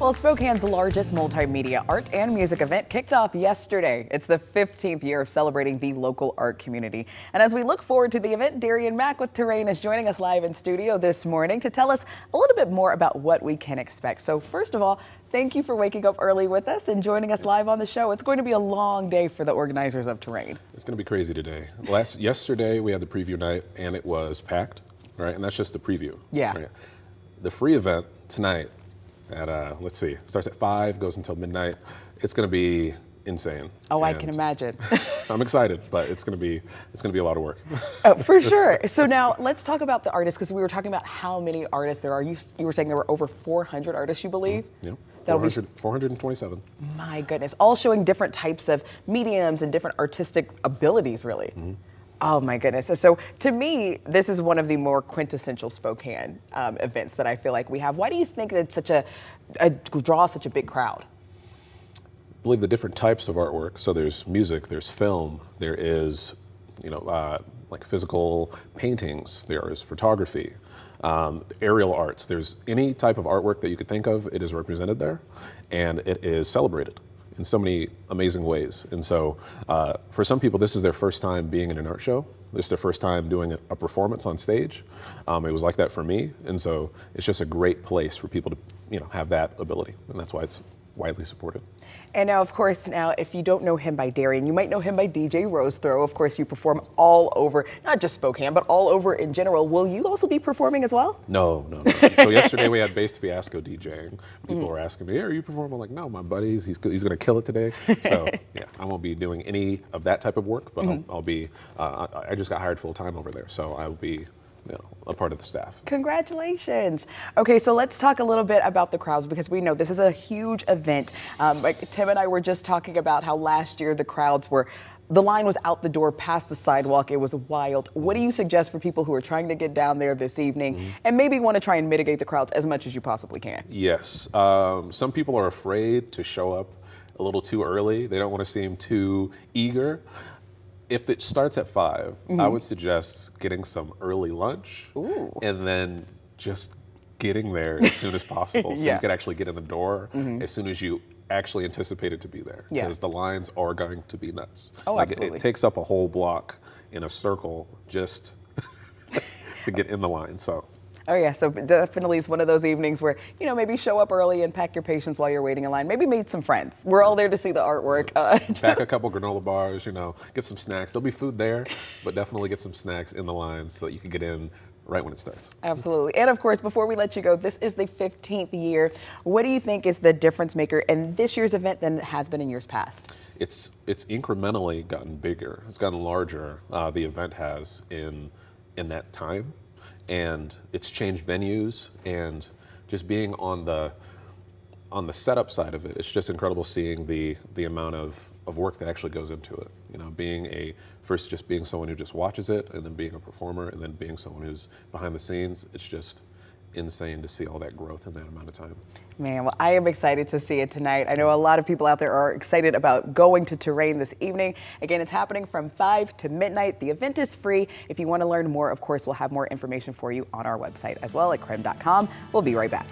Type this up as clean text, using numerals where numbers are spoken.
Well, Spokane's largest multimedia art and music event kicked off yesterday. It's the 15th year of celebrating the local art community. And as we look forward to the event, Darrien Mack with Terrain is joining us live in studio this morning to tell us a little bit more about what we can expect. So first of all, thank you for waking up early with us and joining us live on the show. It's going to be a long day for the organizers of Terrain. It's going to be crazy today. Yesterday we had the preview night and it was packed, right? And that's just the preview. Yeah. Right? The free event tonight at, let's see, starts at 5, goes until midnight. It's going to be insane. Oh, I can imagine. I'm excited, but it's going to be a lot of work. Oh, for sure. So now let's talk about the artists, because we were talking about how many artists there are. You were saying there were over 400 artists, you believe? Yeah. 427. My goodness, all showing different types of mediums and different artistic abilities, really. Mm-hmm. Oh my goodness. So to me, this is one of the more quintessential Spokane events that I feel like we have. Why do you think that such a draws such a big crowd? I believe the different types of artwork. So there's music, there's film, there is, like physical paintings, there is photography, aerial arts. There's any type of artwork that you could think of, it is represented there, and it is celebrated in so many amazing ways. And so for some people, this is their first time being in an art show. This is their first time doing a performance on stage. It was like that for me. And so it's just a great place for people to, have that ability. And that's why it's widely supported. And now, of course, if you don't know him by Darrien, you might know him by DJ Rose Throw. Of course, you perform all over, not just Spokane, but all over in general. Will you also be performing as well? No. So yesterday we had Bass Fiasco DJing. People were asking me, hey, are you performing? I'm like, no, my buddy's, he's going to kill it today. So yeah, I won't be doing any of that type of work, but I'll be, I just got hired full time over there. So I will be a part of the staff. Congratulations. Okay, so let's talk a little bit about the crowds, because we know this is a huge event. Like Tim and I were just talking about how last year the line was out the door past the sidewalk. It was wild. What do you suggest for people who are trying to get down there this evening and maybe want to try and mitigate the crowds as much as you possibly can? Yes. Some people are afraid to show up a little too early. They don't want to seem too eager. If it starts at 5, I would suggest getting some early lunch and then just getting there as soon as possible so you could actually get in the door as soon as you actually anticipated to be there, because the lines are going to be nuts. Oh, absolutely. It takes up a whole block in a circle just to get in the line. So. Oh yeah, so definitely it's one of those evenings where, maybe show up early and pack your patience while you're waiting in line. Maybe meet some friends. We're all there to see the artwork. Pack a couple granola bars, get some snacks. There'll be food there, but definitely get some snacks in the line so that you can get in right when it starts. Absolutely. And of course, before we let you go, this is the 15th year. What do you think is the difference maker in this year's event than it has been in years past? It's incrementally gotten bigger. It's gotten larger. The event has in that time. And it's changed venues, and just being on the setup side of it, it's just incredible seeing the amount of work that actually goes into it. Just being someone who just watches it, and then being a performer, and then being someone who's behind the scenes. It's just insane to see all that growth in that amount of time. Man, well, I am excited to see it tonight. I know a lot of people out there are excited about going to Terrain this evening. Again, it's happening from 5 to midnight. The event is free. If you want to learn more, of course, we'll have more information for you on our website as well at KREM.com. We'll be right back.